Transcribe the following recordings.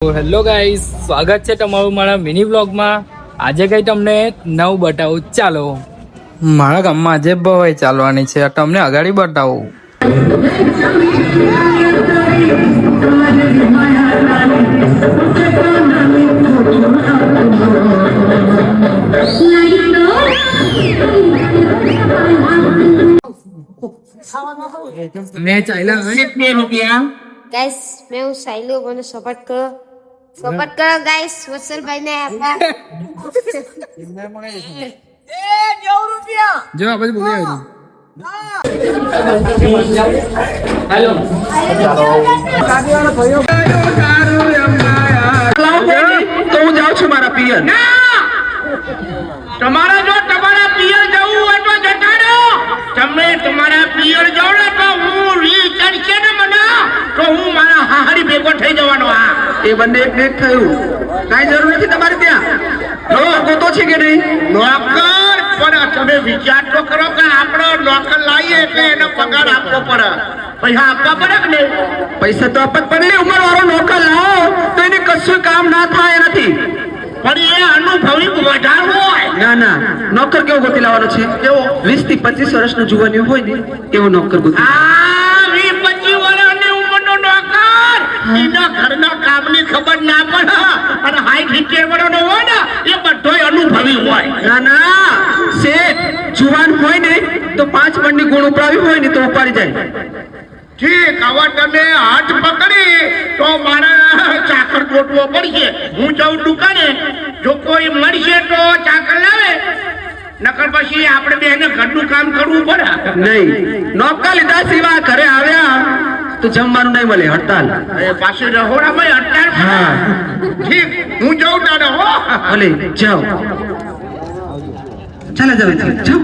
તો hello guys, સ્વાગત છે તમારું મારા મિની વ્લોગમાં. આજે કઈ તમને નવું બતાવું. ચાલો, મારા ગામમાં આજે ભવાઈ ચાલવાની છે, તમને અગાડી બતાવું. મેં ચાલ્યા રૂપિયા गाइस मैं उस साइलो को सपोर्ट करो गाइस वत्सलભાઈ ને આપા જો આ બધું બોલી આવ્યું. હેલો તો હું જાઉં છું મારા પિયર. તમારા જો તમારા પિયર જવું હોય તો જતા રહો. તમે તમારા પિયર જાઓ ને તો હું રીચાર્જ છે ને મને તો હું મારા હાહરી ભેગો થઈ જવાનો. આ એ બંને એક એક થયું. કાઈ જરૂર નથી તમારે ત્યાં. નોકર તો છે કે નહીં? નોકર પણ તમે વિચાર તો કરો કે આપણો નોકર લાવીએ એટલે એનો પગાર આપવો પડે. પૈસા આપવા પડે કે નહીં? પૈસા તો આપવા પડે. ઉંમર વાળો નોકર લાવો તો એને કશું કામ ના થાય નથી. પણ એ અનુભવી વધારવો હોય. ના ના, નોકર કેવો ગોતી લાવવાનો છે? કેવો 20 થી 25 વર્ષનો જુવાની હોય ને એવો નોકર ગોતી. આ 20 25 વર્ષની ઉંમરનો નોકર એના ઘરના કામની ખબર ના પડે અને 60 70 વર્ષનો હોય ને એ બધોય અનુભવી હોય. ના ના, શેઠ જુવાન હોય ને તો 5 મણની ગુણ ઉપરાવી હોય ને તો ઉપાડી જાય. ઠીક, હવે તમે હાથ પકડી તો મારા ચાકર ગોઠવો પડશે. હું જાઉં દુકાને, જો કોઈ મળશે તો ચાકર લાવે, નકર પછી આપણે બેને ઘરનું કામ કરવું પડે. નહીં, નોકર લીધા સિવાય ઘરે આવ્યા તો જમવાનું નહીં મળે. હડતાલ પાછી રહોડામાં હડતાલ. હા ઠીક, હું જાઉં દાદા. હો ભલે જાઓ. ચાલો જાઓ જાઓ.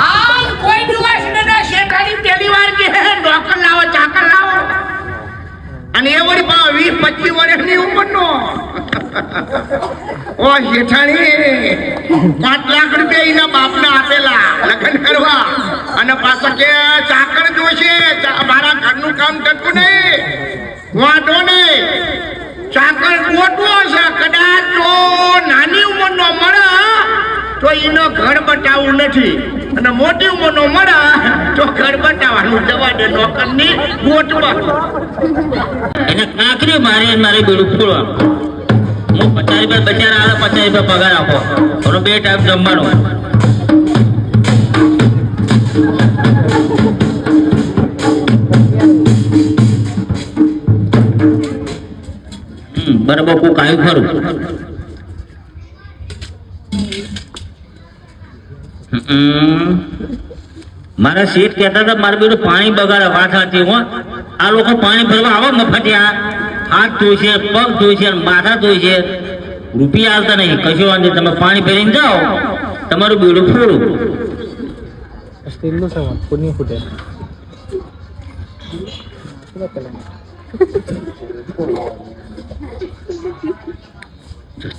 આમ કોઈ દિવસ ને શેઠાની પહેલી વાર કે નોકર લાવો ચાકર લાવો અને એ વળી 20 25 વર્ષની ઉંમરનો. ઓ શેઠાણી 5 લાખ રૂપિયા એના બાપને આપેલા લગ્ન કરવા અને પાછા કે ચાકર જોશે. મારા ઘરનું કામ કરતું નહીં, વાંધો નહીં, ચાકર ગોતવો છે. કદાચ તો નાની ઉંમરનો મળે તો એનો ઘર બતાવવું નથી અને મોટી ઉંમરનો મળે તો ઘર બતાવવાનું. જવા દે નોકરની ગોતવા. એને કાંકરી મારી મારી બેડું ફોડવા. હું 50 રૂપિયા બચારા આવે, 50 રૂપિયા પગાર આપો અને 2 ટાઈમ જમવાનો. બરાબર કોક આવ્યું ખરું. મારા શેઠ કહેતા હતા મારે બેડું પાણી બગાડે. વાત સાચી હો. આ લોકો પાણી ભરવા આવે મફતિયા, હાથ ધોઈશે, પગ ધોઈશે, માથા ધોઈશે, રૂપિયા આવતા નહીં. કશું વાંધો નહીં, તમે પાણી ભરીને જાઓ, તમારું બેડું ફોડું.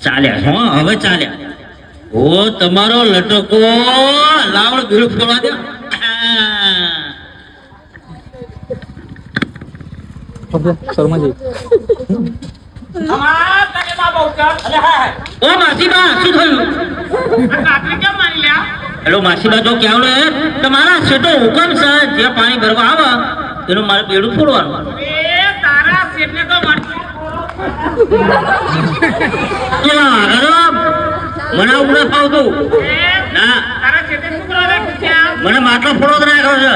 ચાલ્યા હો, હવે ચાલ્યા. ઓ તમારો લટકો લાવડ બેડું ફોડવા દે. ઓ માસીબા, શું થયું? હેલો માસીબા, જો કેવડે તમારા શેઠો હુકમ છે જે પાણી ભરવા આવે એનું મારે બેડું ફોડવાનું. મને આવું ના ફાવતું. ના, મને માટલો ફોડો જ રાખ્યો છે.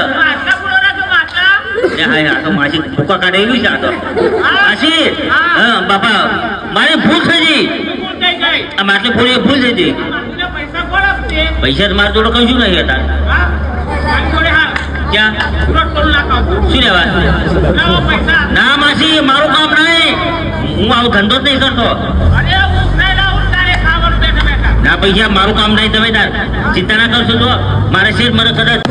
આ તો માસી ફૂકા કાઢેલું છે. આ તો માસી, હા બાપા, મારી ભૂલ થઈ ગઈ. આ માટલી ફોડી ભૂલ થઈ ગઈ. પૈસા મારા જોડે કશું નહીં હતા. ક્યાં શું લેવા? ના માસી, મારું કામ નહીં. હું આવું ધંધો જ નહીં કરતો. ના પૈસા મારું કામ નહીં. તમે ચિંતા ના કરશો. તો મારે શેર મને કદાચ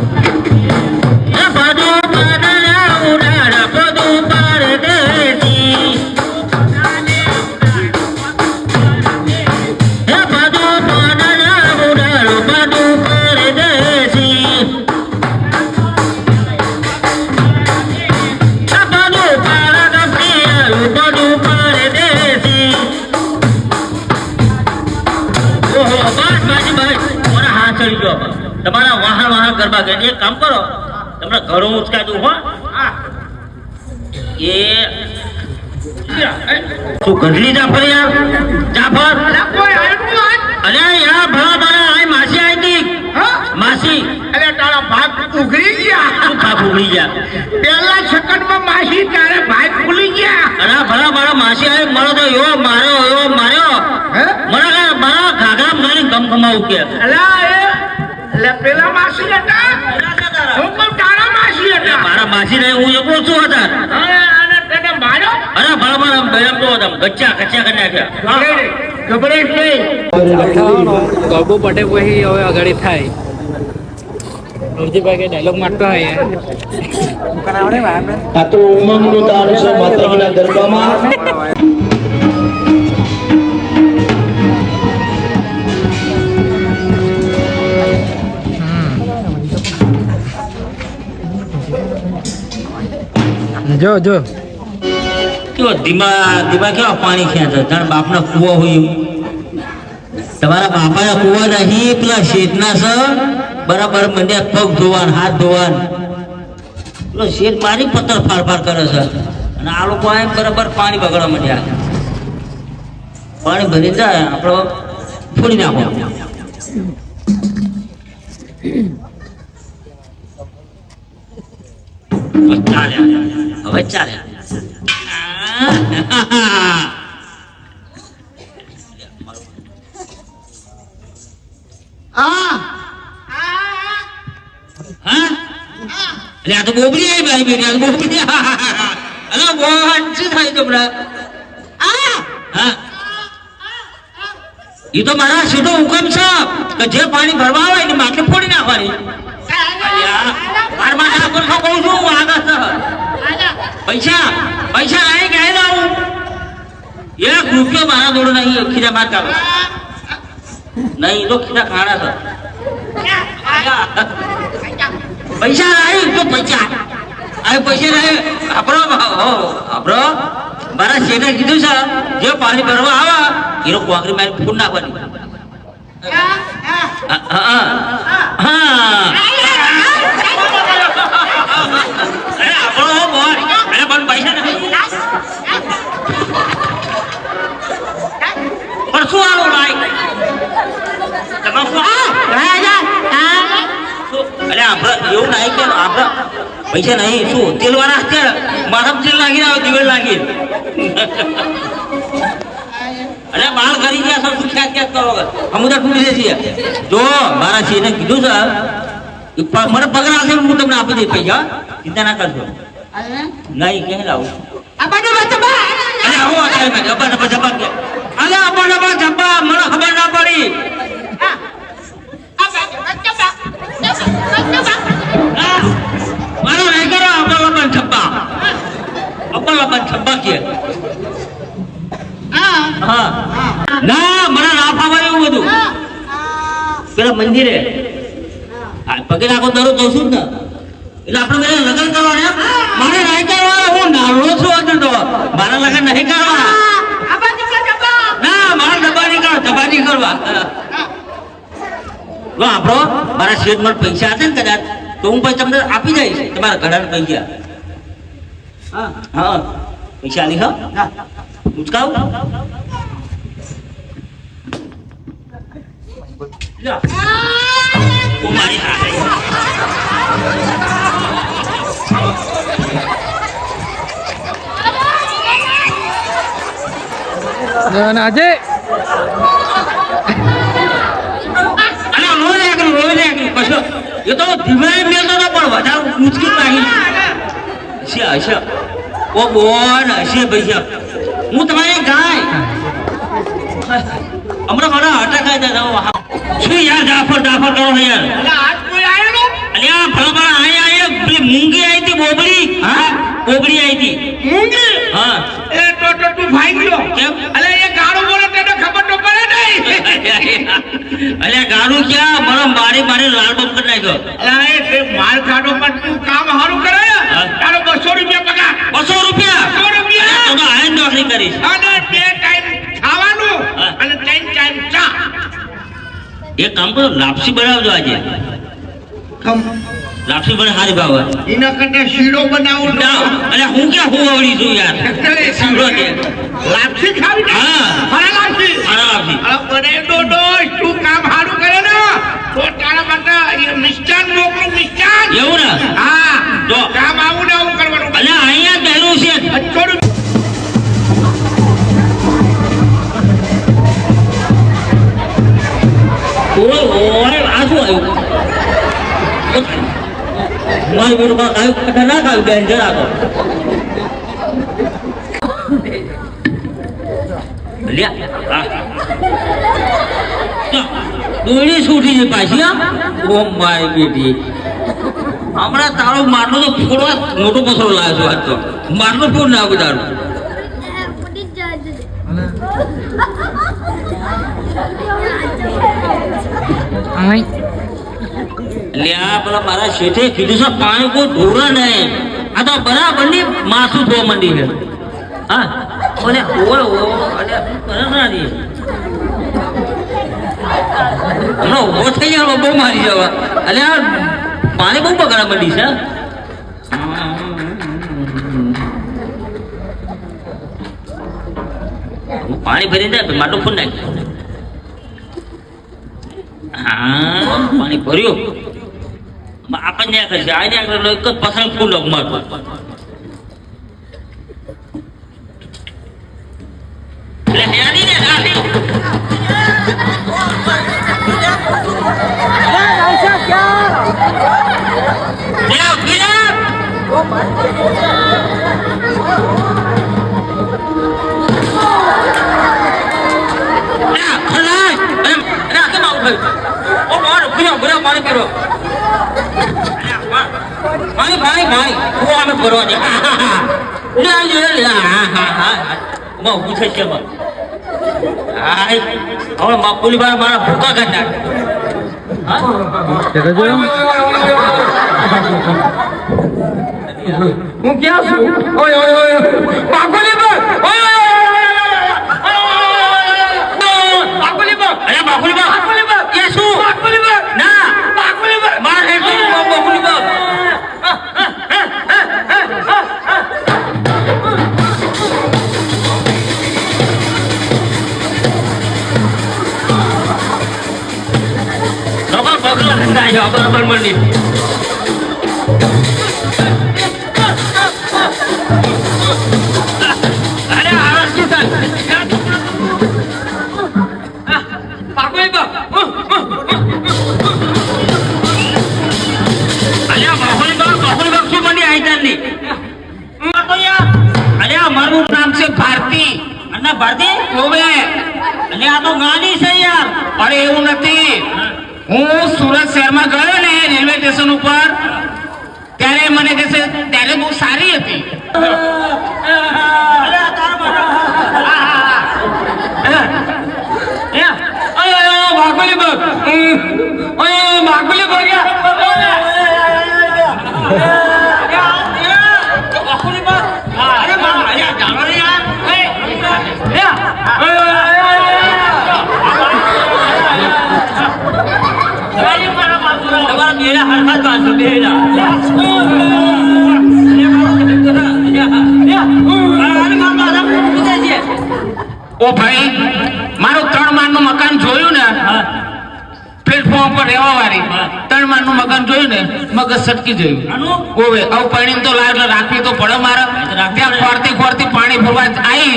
તમારા વાહન ગરબા કરે. એક કામ કરો, તમને ઘરો ઉચકાતું હો. એ તું ગઢલી જાફર યાર, જાફર કોઈ આવ્યું આજ? અરે યાર ભલા ભલા આ માસી આવી હતી. હા? માસી અરે તારા ભાગ ઉઘરી ગયા. શું ખાપ ઉગડી ગયા? પહેલા સેકન્ડમાં માસી તારે ભાગ ખુલી ગયા. અરે ભલા ભલા માસી આવી, મળો તો એવો માર્યો હે? મારા ઘાઘરા મારી ગમગમાવું કે અલા એટલે પેલા માસી હતા. હું પણ તારા માસી હતા. મારા માસી ને હું એકલો છું હતા. અને તને માર્યો? અરે ભલા ભલા બેમ તો હતા, ગચ્ચા કરી નાખ્યા. ગભરાઈશ નહીં. ગરબો પટે પછી હવે આગળ થાય. નવજીભાઈ કે ડાયલોગ મારતો હોય આ તો ઉમંગનો તાળ છે માતાજીના ગરબામાં. જો કેવો ધીમા કેવા પાણી ખેંચે, જાણ બાપના કુવો હોય એવું. તમારા બાપાના કુવા નહીં, પેલા શેઠના છે બરાબર મંડ્યા પગ ધોવાન, હાથ ધોવાન. પેલો શેઠ મારી પથ્થર ફાર કરે છે અને આ લોકો આ બરાબર પાણી બગાડવા માંડ્યા. પાણી ભરી જાય આપણો ફોડી નાખો. હવે ચાલે. આ તો બોબડી આવી ભાઈ બેટી, આ તો બોબડી. અરે બોન શું થાય તમને? એ તો મારા સીધો હુકમ છે કે જે પાણી ભરવા આવે એને માટલી ફોડી નાખવાની. પૈસા આય કે લાવું? એક રૂપિયો મારા જોડે નહીં. ખીરા માર કાઢો નહીં તો ખીરા ખાણા છે. પૈસા આવી તો પૈસા આપણો મારા શેઠે કીધું છે જે પાણી ભરવા આવે એનો કોકરી મારી ફૂટ નાખવાની. પૈસા નથી પણ શું આવું ભાઈ તમે અરે આપણે એવું નહીં કે આપણે પૈસા નહીં. શું તેલ વાળા છે? માથા તેલ લાગી આવે, દિવેલ લાગી. અરે બાળ કરી ગયા સર, શું ખ્યાત કરો અમુદા તૂટી જશે. જો મારા સિંહને કીધું છે મને પગાર આવશે હું તમને આપી દઈશ પૈસા, ચિંતા ના કરશો. નહીં કે લાવું અરે આવો અત્યારે જબ્બા જબ્બા કે અરે અબ્બા જબ્બા મને ખબર ના પડી. મારો નહીં કરો અબ્બા છબ્બા કે હા ના મને ના ફાવે એવું બધું. પેલા મંદિરે પગે નાખો દરો જઉં છું ને એટલે આપણે બધા લગ્ન કરવાના. મારે નહીં કરવા, હું નાનો છું હજુ તો મારા લગ્ન નહીં કરવા. ના મારા ડબ્બા નહીં કરવા. આપણો મારા શેઠ મને પૈસા હશે ને કદાચ તો હું પછી તમને આપી દઈશ. તમારા ઘડાને પૈસા હા પૈસા આલી હા ઉચકાવ. મારી આજે એ તો ધીમે મેળતો તો પણ વધારે ઉચકી નહીં. હશે ઓ બોન હશે પૈસા. હું તમારી ગાય હમણાં મારા અટક શું યાર જાફર કરો યાર. અલ્યા ભલા આયા પેલી મૂંગી આવી હતી બોબડી. હા બોબડી આવી હતી મૂંગી. હા એ તો તું ભાઈ ગયો કેમ? અલે એ ગાળો બોલે તને ખબર તો પડે નહીં. અલ્યા ગાડું ક્યાં મને મારી લાલ બમ કરી નાખ્યો. અલા એ તે માર કાઢો પણ તું કામ સારું કરે તારો 200 રૂપિયા પગાર. 200 રૂપિયા? 200 રૂપિયા તો આયન નોકરી કરીશ. અને 2 ટાઈમ ખાવાનું અને 3 ટાઈમ ચા. એક કામ કરો લાપસી બનાવજો આજે. લાપસી પણ હારી ભાવે એના કરતા શીરો બનાવું ના અરે હું ક્યાં હું આવડી છું યાર શીરો કે લાપસી ખાવી ને? હા. ફરા લાપસી હારા લાપસી અરે બને દોડો તું કામ સારું કરે ને તો તારા માટે એ મિષ્ટાન મોકલું મિષ્ટાન એવું ને હા જો. કામ આવું ને આવું કરવાનું અલે અહીંયા પહેરું છે થોડું ઓય ઓય આ શું આવ્યું મારી બેટું કાંઈક આવ્યું ખતરનાક આવ્યું ડેન્જર આ તો લ્યા દોડી છૂટી છે પાછી હા ઓ મારી બેટી હમણાં તારો માટલો તો ફોડવા મોટો પથરો લાવ્યો આજ તો માટલો ફોડ ના બધાનો લ્યા પેલા મારા શેઠે કીધું છે પાણી કોઈ ઢોરા નહીં આ તો બરાબર ની માથું ધોવા માંડી છે હા ઓલે ઓય ઓ અલે બરાબર નહીં હમણાં ઉભો થઈ જાય બહુ મારી જવા અલે આ પાણી બહુ બગાડા માંડી છે પાણી ભરી જાય માટલું ફૂલ નાખ હા પાણી ભર્યું આપણને કરશે આ એક જ પસંદ ફૂલ માટલું એટલે હેડી ને રાડી મારા ભૂકા કાઢ હું ક્યાં છું ઓય ઓય ઓય બાકોલી પર ઓય બાકોલી પર અરે બાકુલી બા બાકોલી પર કે શું બાકોલી પર ના બાકોલી પર માર હે બાકુલી બા બગલો ધંધા છે બરાબર મંડી અરે આરસ કી સર બાકોલી પર અલ્યા બાકુલી બા શું મંડી આઈ તારની અલ્યા મારું નામ છે ભારતી અને ભારતી ઓવે અલ્યા આ તો ગાડી છે યાર અરે એવું નથી હું સુરત શહેરમાં ગયો ને રેલવે સ્ટેશન ઉપર ત્યારે મને કહે છે ત્યારે બહુ સારી હતી બાકોલી પર ઓય બાકોલી પર બાકુલી બા અરે બા અલ્યા જાણો ને યાર તમારા મેળા હરખત બાંધો મેળા ઓ ભાઈ મારું 3 માળનું મકાન જોયું ને પ્લેટફોર્મ પર રહેવા વાળી 3 માળનું મકાન જોયું ને મગજ સટકી જોયું ઓવે આવું પાણી તો લાવ રાખવી તો પડે મારે ત્યાં ફરતી પાણી ભરવા આવી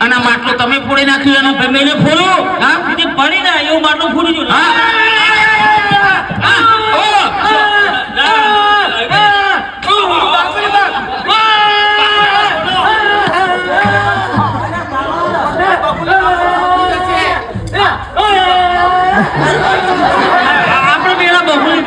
અને માટલું તમે ફોડી નાખ્યું એનો મેને ફોડ્યું હા પડી ના એવું માટલું ફોડી ગયું હા આપણે મેળા બહુલી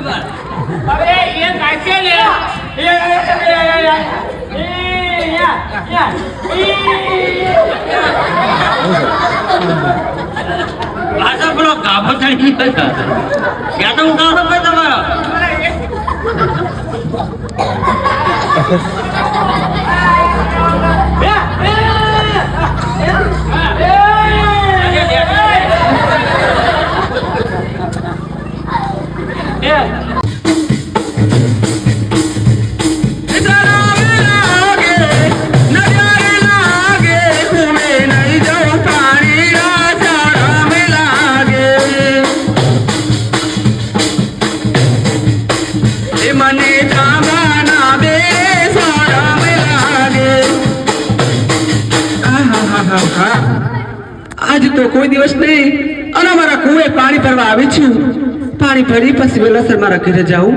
અરે એ કાચે લે પાછા પેલો ગાભો ચડી ગયો છે. ત્યાં તો ઉઠાવો ભાઈ તમારો. આજ તો કોઈ દિવસ નહીં અને મારા કુએ પાણી ભરવા આવી છું. પાણી ભરી પછી વેલાસર મારા ઘરે જાઉં.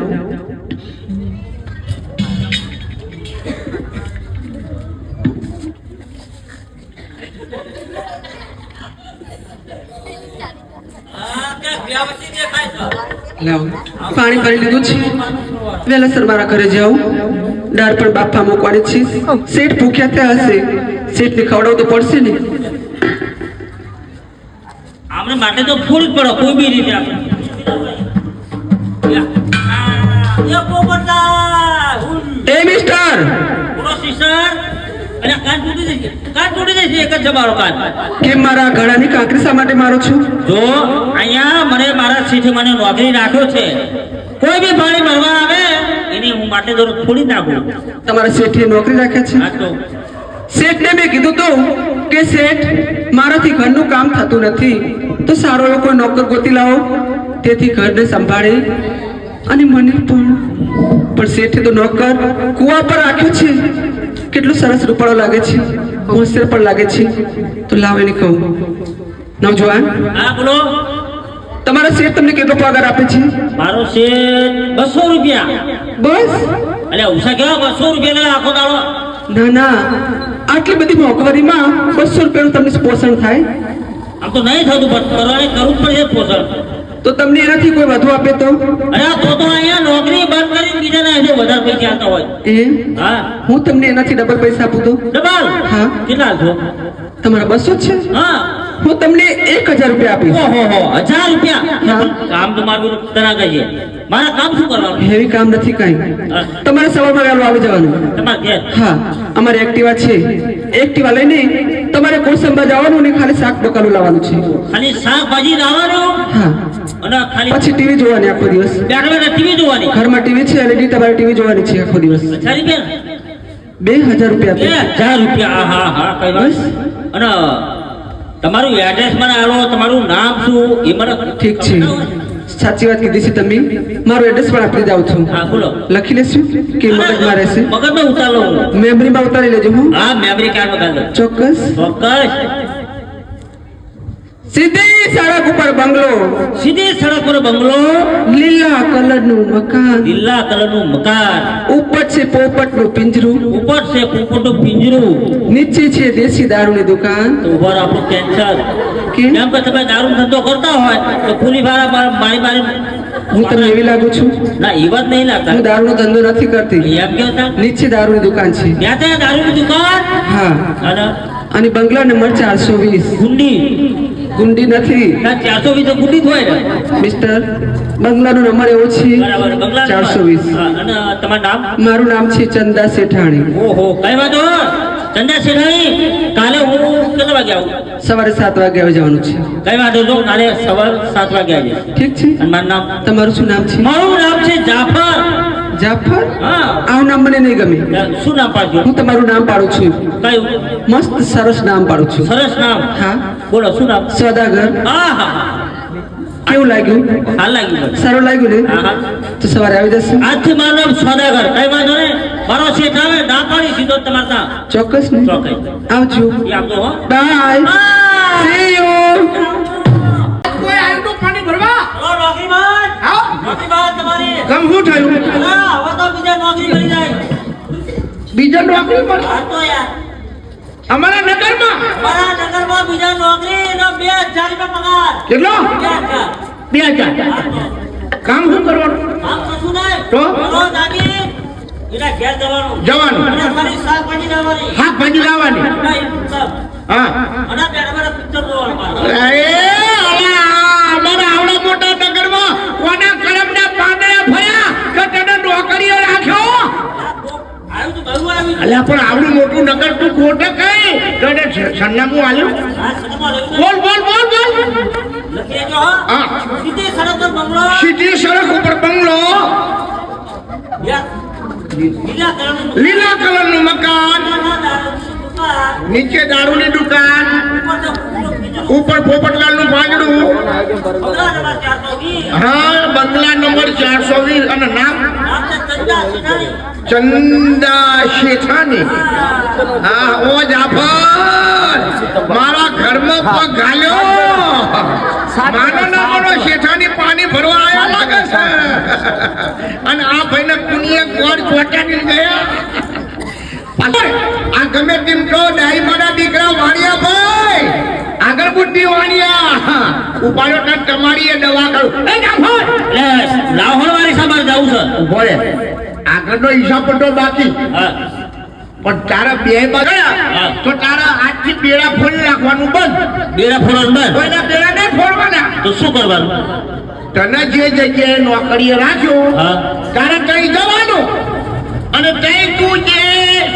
લાવો પાણી ભરી લીધું છે. વેલાસર મારા ઘરે જાઉં. દાળ પણ બાફા મૂકવાની છે. શેઠ ભૂખ્યા ત્યાં હશે. શેઠને ખવડાવવું તો પડશે ને. આપણે માટે તો ફૂલ પડો કોઈ બી રીતે આપણે. એ મિસ્ટર બોલો સિસ્ટર. અરે કાન તૂટી જશે, કાન તૂટી જશે એક જ જમારો કાન. કેમ મારા ગળાની કાંકરી શા માટે મારો છો? જો અહીંયા મને મારા શેઠે મને નોકરી રાખ્યો છે. કોઈ બી પાણી ભરવા આવે એની હું માટે દરરોજ થોડી નાખું. તમારા શેઠે નોકરી રાખ્યા છે? હા તો શેઠને મેં કીધું તો કે શેઠ મારાથી ઘરનું કામ થતું નથી તો સારો એવો કોઈ નોકર ગોતી લાવો તેથી ઘરને સંભાળે અને મને પણ શેઠે તો નોકર કુવા પર રાખ્યો છે. કેટલું સરસ રૂપાળો લાગે છે, હોશિયાર પણ લાગે છે. તો લાવ એને કહું. નવજવાન હા બોલો. તમારા શેઠ તમને કેટલો પગાર આપે છે? મારો શેઠ 200 રૂપિયા. બસ? અરે ઉષા કેવા 200 રૂપિયા આખો દાડો? ના ના, આટલી બધી મોંઘવારીમાં 200 રૂપિયાનું તમને પોષણ થાય? આમ તો નહીં થતું પણ કરવાને કરવું જ પડશે પોષણ. તો તમને એનાથી કોઈ વધુ આપે તો? અરે તો અહીંયા નોકરી બંધ કરી બીજાના હાથે વધારે પૈસા આવતા હોય. હા હું તમને એનાથી ડબલ પૈસા આપું તો? ડબલ? હા. કેટલા આપશો? તમારા 200 છે? હા. હું તમને 1000 રૂપિયા આપીશ. ઓહો 1000 રૂપિયા? હા. કામ તો મારું તના કહીએ. મારા કામ શું કરવાનું? હેવી કામ નથી કાંઈ. તમારે સવારમાં વહેલું આવી જવાનું. તમારે ઘેર? હા, અમારે એક્ટિવા છે. એક્ટિવા લઈને તમારે કોસંબા જવાનું અને ખાલી શાક બકાલું લાવવાનું છે. ખાલી શાકભાજી લાવવાનું હા, અને ખાલી પછી ટીવી જોવાની આખો દિવસ. બેઠા ટીવી જોવાની? ઘરમાં ટીવી છે, LED તમારે ટીવી જોવાની છે આખો દિવસ. 1000 રૂપિયા? 2000 રૂપિયા આપીશ. 2000 રૂપિયા? હા હા કઈ વાત. અને તમારું એડ્રેસ મને આલો, તમારું નામ શું એ મને ઠીક છે, સાચી વાત કીધી છે તમે. મારું એડ્રેસ પણ આપી જાઉં છું. હા બોલો. લખી લેશું કે મગજમાં રહેશે? મગજમાં ઉતારો. મેમરીમાં ઉતારી લેજો. હું હા મેમરી કાર્ડ માં કાઢો. ચોક્કસ. ચોક્કસ. સીધી સડક ઉપર બંગલો, સીધી સડક પર બંગલો, લીલા કલરનું મકાન, લીલા કલરનું મકાન, ઉપર છે પોપટનું પિંજરું, ઉપર છે પોપટનું પિંજરું, નીચે છે દેશી દારૂની દુકાન. તો ઉપર આપણું કેન્સર. કેમ? કેમ કે તમે દારૂ ધંધો કરતા હોય તો પુલી વાળા મારી હું તમને એવી લાગુ છું? ના એ વાત નહીં લાગતા. હું દારૂનો ધંધો નથી કરતી. એમ કેતા નીચે દારૂની દુકાન છે. ત્યાં ત્યાં દારૂની દુકાન. હા, અને અને બંગલા નંબર 420. ગુંડી. ગુંડી નથી 420 તો ગુંડી જ હોય ને મિસ્ટર. બંગલાનો નંબર એવો છે બરાબર. બંગલા 420. અને તમારું નામ? મારું નામ છે ચંદા શેઠાણી. ઓહો કઈ વાંધો. ચંદા શેઠાણી, કાલે હું કેટલા વાગે આવું? સવારે 7 વાગે આવી જવાનું છે. કઈ વાંધો જો કાલે સવાર 7 વાગે આવી. ઠીક છે. અને મારું નામ? તમારું શું નામ છે? મારું નામ છે જાફર. જાફર? હા. આવું નામ મને નહીં ગમે. શું નામ પાડજો? હું તમારું નામ પાડું છું. કયું? મસ્ત સરસ નામ પાડું છું. સરસ નામ? હા. બોલો શું નામ? સોદાગર. હા હા. કેવું લાગ્યું? હાલ લાગ્યું મને. સારું લાગ્યું ને? હા હા. તો સવારે આવી જશે? આજથી મારું નામ સોદાગર. કઈ વાંધો નહીં. મારો શેઠ આવે ના પાડી સીધો તમારે ત્યાં. ચોક્કસ ને? ચોક્કસ. આવજો. એ આપજો હો. બાય. See you. કોઈ આવ્યું તું પાણી ભરવા? હલો નોકરીમાન. આવો. નોકરીમાન તમારી. ગમ શું થયું? હા, હવે તો બીજા નોકરી કરી જાય. બીજા નોકરી પર હા તો યાર. અમારા નગરમાં મારા નગરમાં બીજા નોકરી નો 2000 રૂપિયા પગાર. કેટલો? 2000. 2000. કામ શું કરવાનું? કામ તો રોજ આવીને એના ઘેર જવાનું જવાનું અને અમારી શાકભાજી લાવવાની શાકભાજી લાવવાની હા અને પેલા પિક્ચર જોવાનું પાછું. અમારા આવડા મોટા નગરમાં કોના કરમના પાંદડા ફર્યા કે તને નોકરીઓ રાખ્યો આવ્યું તો બહુ આવ્યું. અલ્યા પણ આવડું મોટું નગર તું ખોટે કઈ તને સરનામું આલ્યું આ સિનેમા લખ્યું બોલ બોલ બોલ બોલ લખી લેજો હો. હા. સીધી સડક પર બંગલો સીધી સડક ઉપર બંગલો લીલા કલરનું લીલા કલરનું મકાન દુકાન નીચે દારૂની દુકાન ઉપર પોપટલાલનું પાંજડું હા બંગલા નંબર 420 અને નામ ચંદા શેઠાની હા ઓ જાફર મારા ઘરમાં પગ ઘાલ્યો માનો ના માનો શેઠાની પાણી ભરવા આયા લાગે છે અને આ ભાઈને કુનિએ ગોળ ચોટાડી ગયા આ ગમે તેમ કહો ડાઈ મારા દીકરા વાણિયા ભાઈ આગળ બુદ્ધિ વાણિયા ઉપાડો ને તમારી દવા કરું એ જાફર લાહોર વાળી સામે જવું છે. ઉભો રે આગળનો હિસાબ તો બાકી હા પણ તારા બે બગડ્યા હા. તો તારા આજથી બેડા ફોડી નાખવાનું બંધ બેરા ફોડવાનું બંધ. કોઈના બેડા નહીં ફોડવાના તો શું કરવાનું? તને જે જગ્યાએ નોકરીએ રાખ્યો હા. તારે તઈ જવાનું અને તઈ તું જે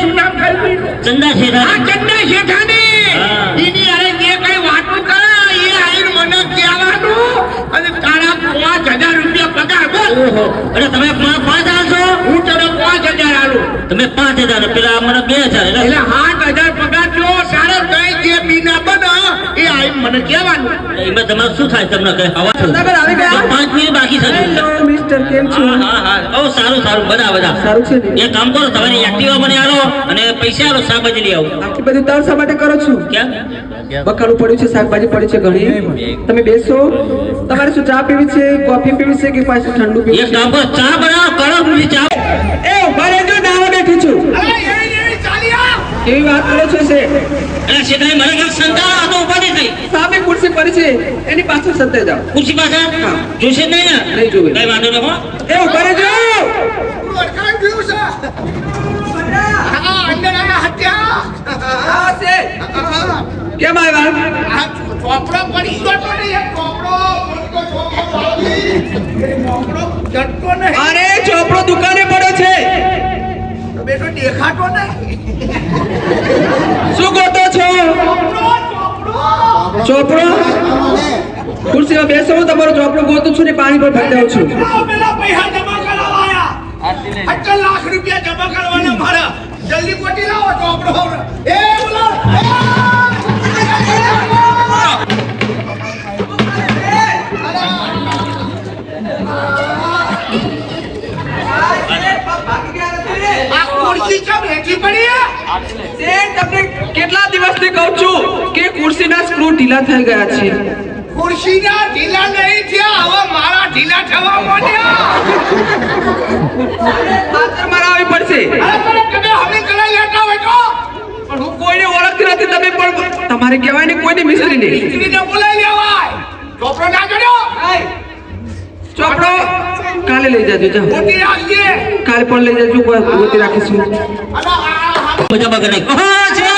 શું નામ કર્યું ચંદા આ શેઠા ચંદા શેઠાની હા. એની અરે જે કઈ વાતો કરે એ આઈને મને કહેવાનું અને તારા 5000 રૂપિયા પગાર બોલ ઓહો અરે તમે 5,000 આલશો? હું તને 5000 આલું તમે 5,000 પેલા મને 2,000 એટલે 8000 પગાર જો તારે કઈ જે બીના બને એ આઈને મને કહેવાનું એમાં તમારે શું થાય તમને કઈ હવા સદાગર આવી ગયા? 5 મિનિટ બાકી છે. હેલો મિસ્ટર કેમ છો હા હા ઓ સારું સારું બધા બધા સારું છે ને એક કામ કરો તમારી એક્ટિવા મને આલો અને પૈસા આલો શાકભાજી લઈ આવો. આટલી બધી તાર શા માટે કરો છો કેમ? બકાલું પડ્યું છે શાકભાજી પડી છે ઘણી તમે બેસો તમારે શું ચા પીવી છે કોફી પીવી છે કે પાછું ઠંડુ પીવું એક કામ કરો ચા બનાવો કડક મીઠી ચા. છે એ ઉભા રહેજો નાવા બેઠી છું કેવી વાત કરો છો છે અરે શેઠાઈ મને કંઈક શંકા આ તો ઉપાડી થઈ. સામે ખુરશી પડી છે એની પાછળ સતે જાઓ ખુરશી પાસે હા. જોશે જ નહીં ને? નહીં જોવે. કઈ વાંધો નહીં હો. એ ઉભા રહેજો હા છે કેમ આવ્યા ચોપડો પડી ગયો તો નહીં એક ચોપડો મોટો ચોપડો જટતો નહીં અરે ચોપડો દુકાને પડ્યો છે તો બેટો દેખાતો નહીં શું ગોતો છો ચોપડો ખુરશીમાં બેસો હું તમારો ચોપડો ગોતું છું ને પાણી પર ભરી દઉં છું પેલા પૈસા જમા કરાવાયા 18 લાખ રૂપિયા જમા કરવાના મારા જલ્દી કોટી લાવો ચોપડો એ બોલો આ ખુરશી કેમ હેઠી પડી તમને કેટલા દિવસથી કહું છું કે ખુરશીના સ્ક્રૂ ઢીલા થઈ ગયા છે ખુરશીના ઢીલા નહીં થયા હવે મારા ઢીલા થવા માંડ્યા ખાતર મરાવવી પડશે અરે પણ તમે હવે કલા લેતા હોય તો પણ હું કોઈને ઓળખતી નથી તમે પણ તમારે કહેવાય ને કોઈને મિસ્ત્રી નહીં સ્ત્રીને બોલાવી લેવાય ચોપડો ના કર્યો ચોપડો કાલે લઈ જાજો જાઓ મોટી રાખજે કાલે પણ લઈ જાજો ગોતી રાખીશું અલા આ મજા બગર નહીં. ઓહો, છે.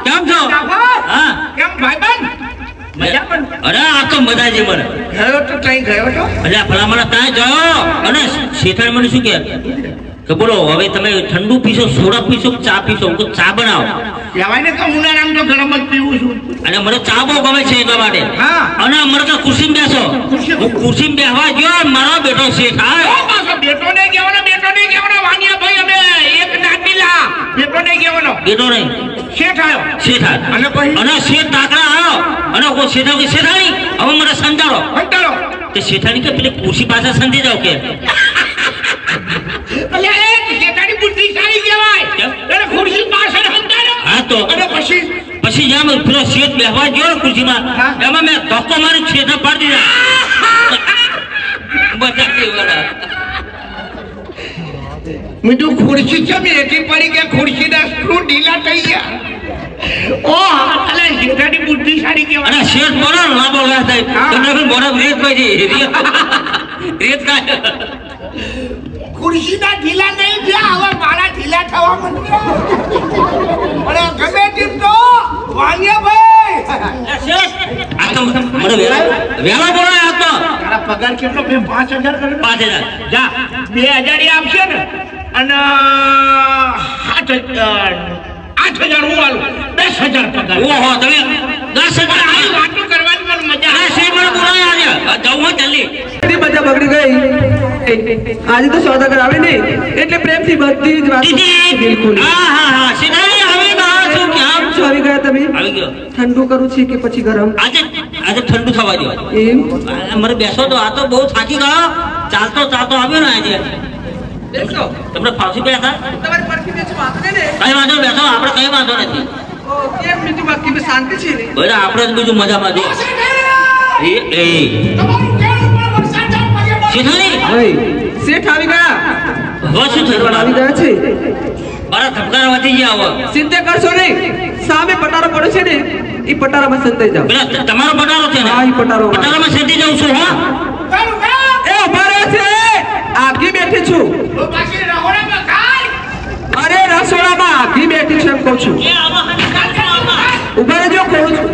કેમ છો? હા. કેમ ભાઈબંધ અરે આ તો મજા છે મને. ગયો તો તઈ ગયો તો અલ્યા ભલામણ ત્યાં જાઓ અને શેઠાણી મને શું કે બોલો હવે તમે ઠંડુ પીશો સોડા પીશો કે ચા પીશો હું કહું ચા બનાવો કહેવાય ને કે ઉનાળામાં તો ગરમ જ પીવું છું અને મને ચા બહુ ગમે છે એટલા માટે હા. અને મને તો ખુરશીમાં બેસો હું ખુરશીમાં બેસવા ગયો મારો બેટો શેઠ ઓ પાછો બેટો નહીં કહેવાનો વાનિયા ભાઈ અમે એક નાટીલા બેટો નહીં કહેવાનો બેટો નહીં શેઠ આવ્યો શેઠ અને પછી? અને શેઠ ટાકરા આવ્યો અને હું શેઠાણી હવે મને સમજાવો હંતાડો તે શેઠાણી કે પેલી ખુરશી પાસે સમજી જાવ કે અલ્યા એ શેઠાની બુદ્ધિશાળી કહેવાય કેમ? એને ખુરશી પાછળ હંતાડો હા તો અને પછી પછી જેમ પેલો શેઠ બેસવા ગયો ને ખુરશીમાં હા. એમાં મેં ધક્કો મારી શેઠને પાડી દીધા બધા કેવડા. મીઠું ખુરશી છે મેં એથી પડી કે ખુરશીના સ્ક્રૂ ઢીલા થઈ ગયા ઓ અલે શેઠાની બુદ્ધિશાળી કહેવાય અને શેઠ બોલો ને ના બોલા થાય હા. તમને બોલો રેત ભાઈ રેત કાય ખુરશીના ઢીલા નહીં થયા હવે મારા ઢીલા થવા માંડ્યા પણ ગમે તેમ તો વાણિયાભાઈ આ તો મને વેલા બોલાય આ તો તારા પગાર કેટલો બે 5000 કરે 5000 જા 2000 આપશે ને અને 8000 હું આલું 10000 પગાર ઓહો તમે 10000 આ વાતો કરવાની મને મજા આ શેર મને બોલાય આજે જાઉં હું જલ્દી બધી મજા બગડી ગઈ આજે તો સોદાગર આવે ને એટલે પ્રેમથી બધી જ વાત બિલકુલ હા સિનારી હવે ના શું કેમ શું આવી ગયા તમે આવી ગયો ઠંડુ કરું છે કે પછી ગરમ આજે ઠંડુ થવા દો એમ મારે બેસો તો આ તો બહુ થાકી ગયો ચાલતો આવ્યો ને આજે બેસો તમને ફાવસી બેઠા તમારી પડખી બેસો વાંધો ને કઈ વાંધો બેસો આપણે કઈ વાંધો નથી ઓ કેમ બીજું બાકી માં શાંતિ છે ને બરાબર આપણે જ બીજું મજામાં જો એ સિનારી ભાઈ શેઠ આવી ગયા હવે શું થયું આવી ગયા છે મારા ધબકારા વધી ગયા હવે ચિંતા કરશો નહીં સામે પટારો પડે છે ને એ પટારામાં સંતાઈ જાવ પેલા તમારો પટારો છે ને હા, ઈ પટારો. પટારામાં સેટી જાઉં છું હા એ ઉભા રહે છે આગી બેઠી છું પાછી રહોડામાં ખાય અરે રસોડામાં આગી બેઠી છું એમ કહું છું એ આમાં ઉભા રહેજો કહું છું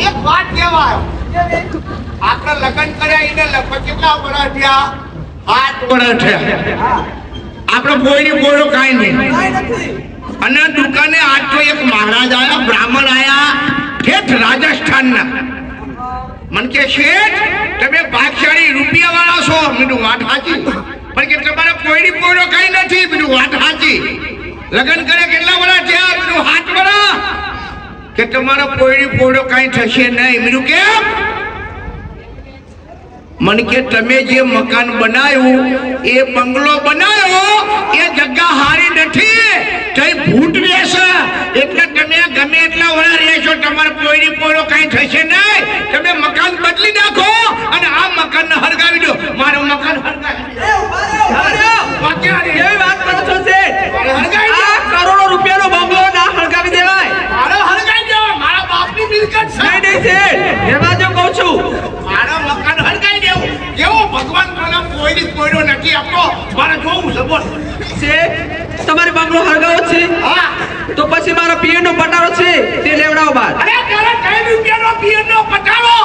એક વાત કહેવાય આપણે લગ્ન કર્યા એને લગભગ કેટલા વર્ષ થયા 7 વર્ષ થયા આપણે કોઈની કોઈનો કાંઈ નહીં અને દુકાને આજ તો એક મહારાજ આયા બ્રાહ્મણ આયા ઠેઠ રાજસ્થાનના મન કે શેઠ તમે ભાગશાળી રૂપિયા વાળા છો મીઠું વાત સાચી પણ કે તમારે કોઈની કોઈનો કાંઈ નથી મીઠું વાત સાચી લગ્ન કરે કેટલા વર્ષ થયા મીઠું 7 વર્ષ કે તમારો કોઈની કોઈનો કાંઈ થશે નહીં મીઠું કેમ મન કે તમે જે મકાન બનાવ્યું એ બંગલો બનાવ્યો એ જગ્યા હારી નથી જઈ ભૂત રહેશે એટલે તમે ગમે એટલા વડા રહેશો તમારે કોઈની કોઈનો કાંઈ થશે નહીં તમે મકાન બદલી નાખો અને આ મકાનને હરગાવી દો મારું મકાન હરગાવી દો કેવી વાત કરો છો શેઠ હરગાવી દો આ કરોડો રૂપિયાનો બંગલો ના હળગાવી દેવાય મારો હરગાવી દો મારા બાપની મિલકત છે નહીં શેઠ એમાં જો કહું છું મારા મકાન હરગાવી દેવું કેવો ભગવાન મને કોઈની કોઈનો નથી આપતો મારે જોવું છે બોલ શેઠ તમારે બંગલો હળગાવો છે હા તો પછી મારો પિયર નો પટારો છે તે લેવડાવો બાર અરે તારા 3 રૂપિયાનો પિયરનો પટારો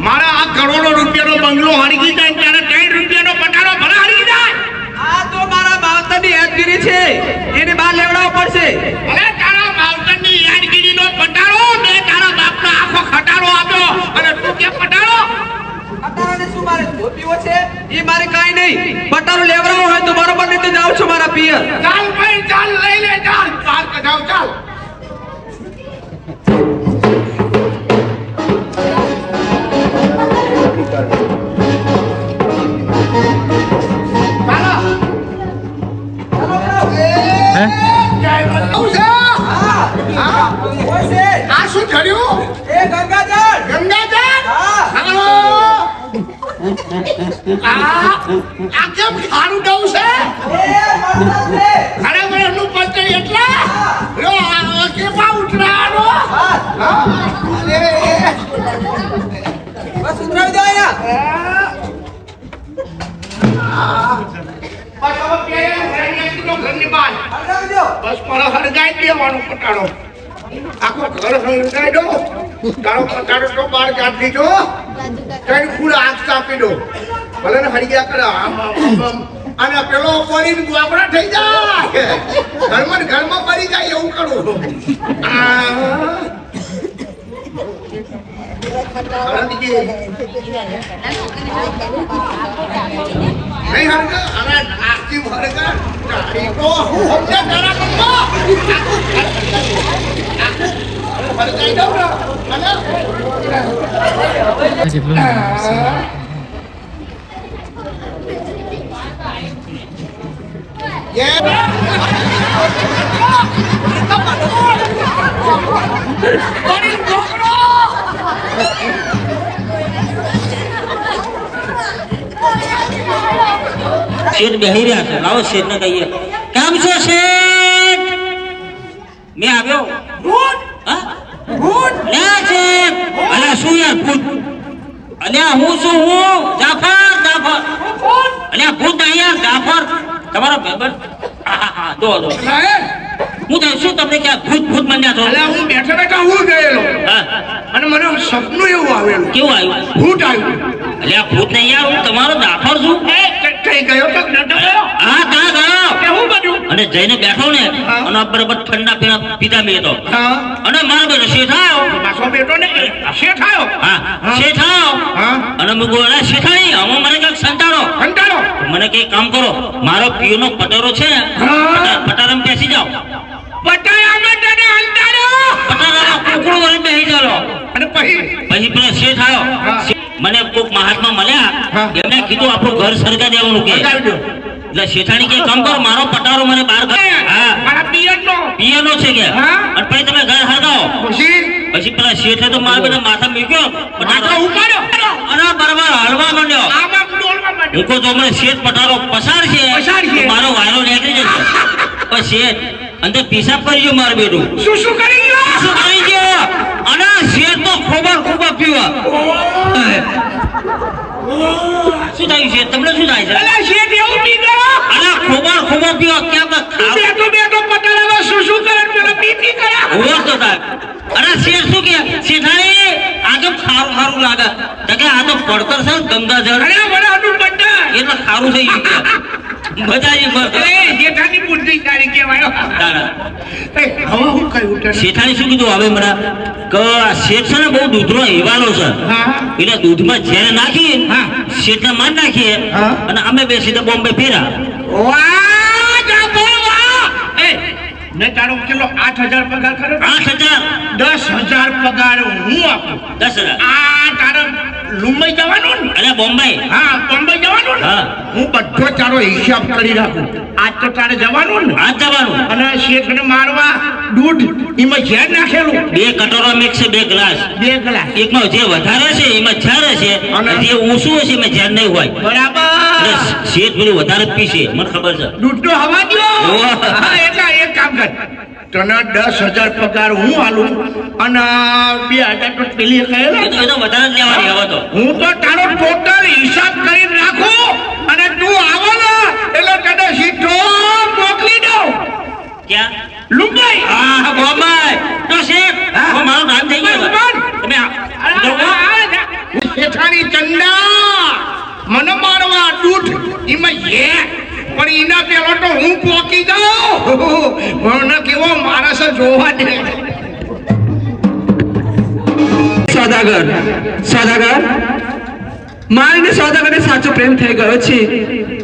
મારા આ કરોડો રૂપિયાનો બંગલો હરગી જાય ત્યારે 3 રૂપિયાનો પટારો ભલે હરગી જાય આ તો મારા માવતરની યાદગીરી છે એને બહાર લેવડાવવો પડશે અરે તારા માવતરની યાદગીરીનો પટારો મેં તારા બાપનો આખો ખટારો આપ્યો અને તું કે પટારો પટારાને શું મારે ધોતીઓ છે એ મારે કાઈ નહીં પટારો લેવડાવવો હોય તો બરોબર રીતે જાઉં છું મારા પિયર ચાલ ભાઈ ચાલ લઈ લે ચાલ ચાલ કઢાવ ચાલ આ શું થયું એ ગંગાજળ ગંગાજળ હાલો આ કેમ ખારું દઉં છે અરે વર્ષનું પંચર એટલા લો કેવા ઉતરાનો બસ ઉતરાવી દો અહીંયા બસ પણ હરગાઈ દેવાનો પટાડો આખો ઘર હરગાઈ દો તારો પટાડો તો બહાર કાઢી દીધો કઈ ફૂલ આગ આપી દો ભલે ને હરિયા કરે અને પેલો પડીને ગોબરા થઈ જાય ઘરમાં પડી જાય એવું કરું નહીં હરગા અરે આખી હરગા તારીખો સમજે તારા પપ્પા હરગાઈ દઉં ને શેઠ બેહી રહ્યા છે લાવો શેઠને કહીએ કેમ છો શેઠ આવો ભૂત હા ભૂત લે છે અલ્યા શું યાર ભૂત અલ્યા હું શું હું જાફર અલ્યા ભૂત નહીં યાર જાફર તમારો ભાઈબંધ હા દો સાહેબ હું તો શું તમને ક્યાં ભૂત ભૂત બન્યા છો અલ્યા હું બેઠા બેઠા હું ગયેલો હા અને મને સપનું એવું આવેલું કેવું આવ્યું ભૂત આવ્યું અલ્યા ભૂત નહીં યાર હું તમારો જાફર છું કઈ ગયો તો નતો ગયો હા ત્યાં ગયો કે હું બન્યું અને જઈને બેઠો ને હા. અને બરાબર ઠંડા પીણા પીતા મેં તો હા અને મારો બેટો શેઠ આવ્યો પાછો બેટો ને શેઠ આવ્યો હા શેઠ આવ્યો હા અને મેં કહ્યું અરે શેઠાણી હવે મને કંઈક સંતાડો કંટાળો મને કઈ કામ કરો મારો પીઓનો પટારો છે હા. પટારામાં બેસી જાઓ પટાયામાં તને અંધારો પટારામાં કુકડું વળી બેસી જાઓ અને પછી પછી પેલો શેઠ આવ્યો હા. મને કોક મહાત્મા મળ્યા હા. એમને કીધું આપણું ઘર સરગા દેવાનું કે બતાવી દો એટલે શેઠાણી કે કામ કરો મારો પટારો મને બહાર હા મારા પિયરનો પીએનો છે કે હા. અને પછી તમે ઘર હરગાવો પછી પછી પેલા શેઠે તો મારા બેટા માથા મૂક્યો માથા ઉપાડ્યો અને બરાબર હલવા માંડ્યો આમાં ડોલવા માંડ્યો હું કહું તો હમણાં શેઠ પટારો પસાર છે પસારશે. તો મારો વાયરો નીકળી જશે પણ શેઠ અંદર પેશાબ કરી ગયો મારું બેટું શું શું કરી ગયો શું કરી ગયો અને શેઠ તો ખૂબ પીવા શું થયું છે તમને શું થાય છે અલા શેઠ એવું પી ગયો અને ખૂબ પીવા ક્યાં બેઠો બેઠો પટાલામાં શું શું કરે પેલા પી કર્યા હોવો તો થાય અરે શેઠ શું કે શેઠાણી આ તો ખારું લાગે તો કે આ તો પડતર છે ને ગંગાજળ અરે મને આનું બંધા એટલે ખારું થઈ ગયું બધાજી એ જેઠાની બુદ્ધિ તારી કહેવાય એ હવે હું કહ્યું તને શેઠાણી શું કીધું હવે મને કે આ શેઠ છે ને બહુ દૂધનો હેવાનો છે હા એટલે દૂધમાં ઝેર નાખીએ હા. શેઠને માર નાખીએ હા. અને અમે બેસી તો બોમ્બે ફેરા વાહ જાફર વાહ એ ને તારો કેટલો 8000 પગાર ખરો 8,000 10,000 પગાર હું આપું 10,000 આ તારે મુંબઈ જવાનું ને અરે બોમ્બે હા બોમ્બે જવાનું ને હા. હું બધો તારો હિસાબ કરી રાખું આજ તો તારે જવાનું ને આજ જવાનું અને શેઠને મારવા દૂધ એમાં ઝેર નાખેલું 2 કટોરા મિક્સ 2 ગ્લાસ 2 ગ્લાસ એકમાં જે વધારે છે એમાં ઝેર હશે અને જે ઓછું હશે એમાં ઝેર નહીં હોય બરાબર એટલે શેઠ પેલું વધારે જ પીશે મને ખબર છે દૂધ તો હવા દો ઓહ. હા એટલે એક કામ કર તને 10,000 પગાર હું આલું અને 2,000 તો પેલી એ કહેલો તો વધારે જ લેવાની હવે તો હું તો તારો ટોટલ હિસાબ કરીને રાખું અને તું આવો ને એટલે તને સીધો મોકલી દઉં ક્યાં મુંબઈ હા બોમ્બે તો શેઠ હા. હવે મારું કામ થઈ ગયું તમે શેઠાણી ચંદા મને મારવા દૂધ એમાં પણ એના પેલો તો હું પોકી જાઉં મને કેવો માણસ જોવા દે સોદાગર મારીને સોદાગરને સાચો પ્રેમ થઈ ગયો છે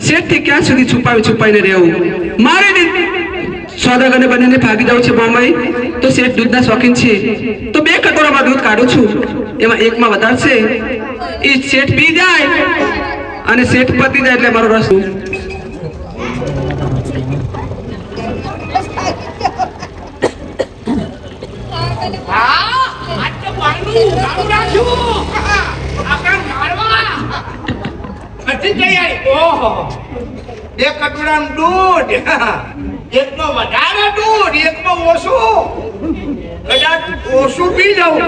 શેઠથી ક્યાં સુધી છુપાઈને રહેવું મારીને સોદાગરને બંનેને ભાગી જવું છે બોમ્બે તો શેઠ દૂધના શોખીન છે તો 2 કટોરામાં દૂધ કાઢું છું એમાં એકમાં વધારશે એ શેઠ પી જાય અને શેઠ પતી જાય એટલે મારો રસ એક કટોરાનું દૂધ એકમાં વધારે દૂધ એકમાં ઓછું કદાચ ઓછું પી જાઉં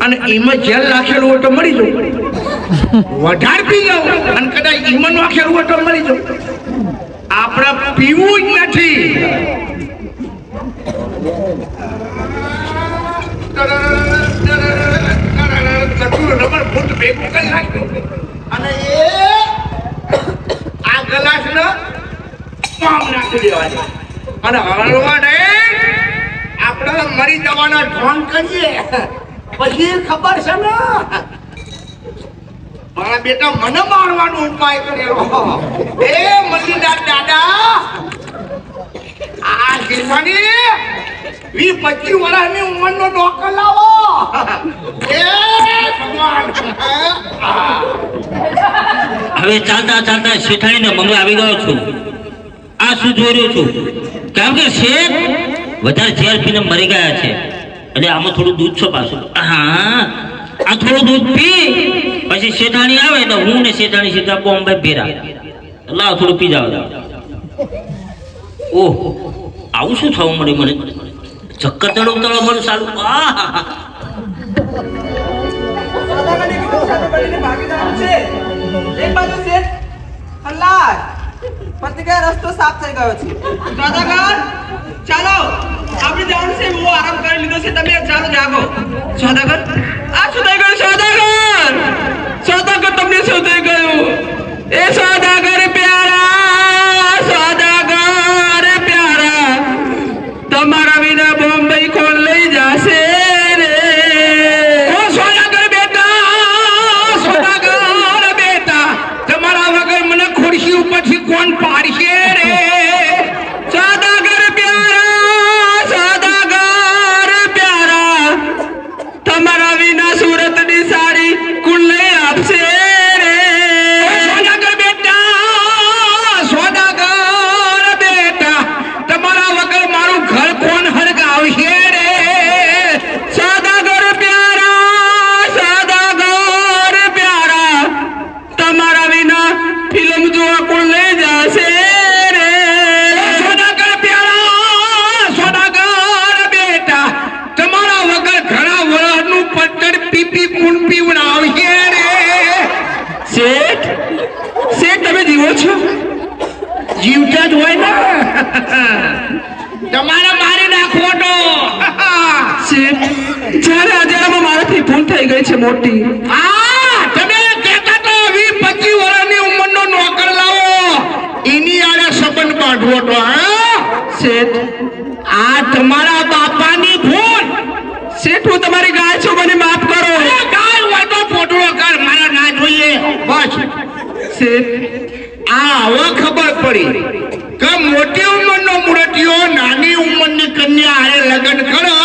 અને એમાં જેલ નાખેલું હોય તો મરી જાઉં વધારે પી જાઉં અને કદાચ એમાં નાખેલું હોય તો મરી જાઉં આપણે પીવું જ નથી રબર ફૂટ ભેગું કરી નાખ્યું અને એ આ ગ્લાસ ને પામ નાખી દેવાની અને હળવા ને આપણે મરી જવાના ઢોંગ કરીએ પછી ખબર છે ને મારા બેટા મને મારવાનો ઉપાય કરેલો એ મલ્લીદાસ દાદા આ જીવવાની 20-25 વર્ષની ઉંમરનો ડોકર લાવો એ ભગવાન હવે ચાલતા શેઠાણીને બંગલે આવી ગયો છું આ શું જોઈ રહ્યો છું કેમ કે શેઠ વધારે ઝેર પીને મરી ગયા છે એટલે આમાં થોડું દૂધ છો પાછું હા આ થોડું દૂધ પી પછી શેઠાણી આવે તો હું ને શેઠાણી સીધા બોમ્બે ફેરા લાવ થોડું પી જાવ ઓહ આવું શું થવું મળ્યું મને ચક્કર ચડો ઉતારો મને સારું આહ! એક બાજુ શેઠ હલ્લાય પત્રિકા રસ્તો સાફ થઈ ગયો છે સોદાગર ચાલો આપણે જવાનું છે હું આરામ કરી લીધો છે તમે ચાલો જાગો સોદાગર આ શું થઈ ગયું સોદાગર તમને શું થઈ ગયું એ સોદાગર પ્યારા તમારા વિના બોમ્બે કોણ લઈ જશે રે ઓ સોદાગર બેટા તમારા વગર મને ખુરશી ઉપરથી કોણ પાડશે રે સોદાગર પ્યારા તમારા વિના સુરતની સાડી કોણ લઈ આપશે રે સોદાગર બેટા તમારા વગર મારું ઘર કોણ હરગાવશે રે સોદાગર પ્યારા તમારા વિના ફિલ્મ જોવા કોણ લઈ જશે રે સોદાગર બેટા તમારા વગર ઘણા વરસનું પટ્ટડ પીપી કોણ પીવડાવશે રે શેઠ તમે જીવો છો જીવતા જ હોય ને તમારે મારી નાખવો તો શેઠ જ્યારે અજાણામાં મારાથી ભૂલ થઈ ગઈ છે મોટી હા તમે કહેતા તો 20-25 વર્ષની ઉંમરનો નોકર લાવો એની આરે સંબંધ બાંધવો તો હા શેઠ આ તમારા બાપાની ભૂલ શેઠ હું તમારી ગાય છું મને માફ કરો અરે ગાય હોય તો પોટલો કર મારા ના જોઈએ બસ શેઠ આ હવે ખબર પડી કે મોટી ઉંમરનો મૂર્તિઓ નાની ઉંમરની કન્યા હારે લગ્ન કરો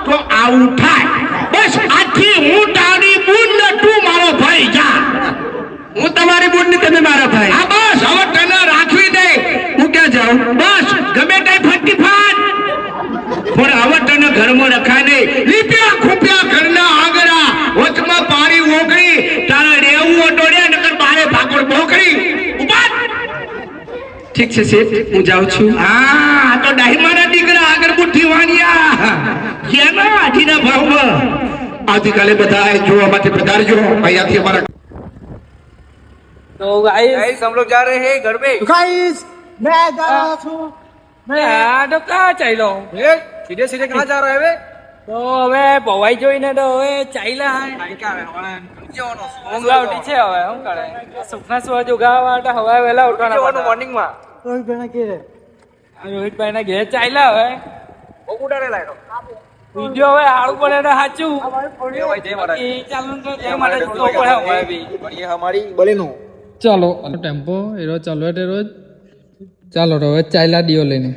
તો આવું થાય બસ આથી હું તારી બુન ને તું મારો ભાઈ જા હું તમારી બુનની તમે મારા ભાઈ હા બસ હવે તને રાખવી દે હું ક્યાં જાઉં બસ ગમે તે ફટી ફાટ પણ હવે તને ઘરમાં રખાય નહીં લીપ્યા ખૂપ્યા ઘરના આંગણા વચમાં પાણી ઓગળી તારે રહેવું ઓટોડ્યા નકર બારે ભાગોળ ભોકડી ઉભા ઠીક છે શેઠ હું જાઉં છું હા આ તો ડાહીમાના દીકરા આગળ મુઠ્ઠી વાણિયા જેના આજીના ભાવમાં આવતીકાલે બધા જોવા માટે પધારજો અહીંયાથી અમારા तो गाइस हम लोग जा रहे हैं घर पे गाइस मैं जा रहा हूँ मैं तो कहाँ ચાલ્યો सीधे सीधे कहाँ जा रहे हैं તો હવે પવાઈ જોઈને તો હવે ચાલ્યા ઊંઘ આવતી છે હવે શું કરે સુખના સુવા જોગાવા માટે હવે વહેલા ઉઠવાના મોર્નિંગ માં રોહિતભાઈ ના ઘેર ચાલ્યા હવે બહુ ઉડાડે લાગ્યો વિડીયો હવે સારું પડે તો સાચું ચાલુ તો એ માટે જોવું પડે હવે બી ये हमारी बलेनो ચાલો ટેમ્પો એરો ચાલુ રોજ ચાલો તો હવે ચાલ્યા દિયો લઈને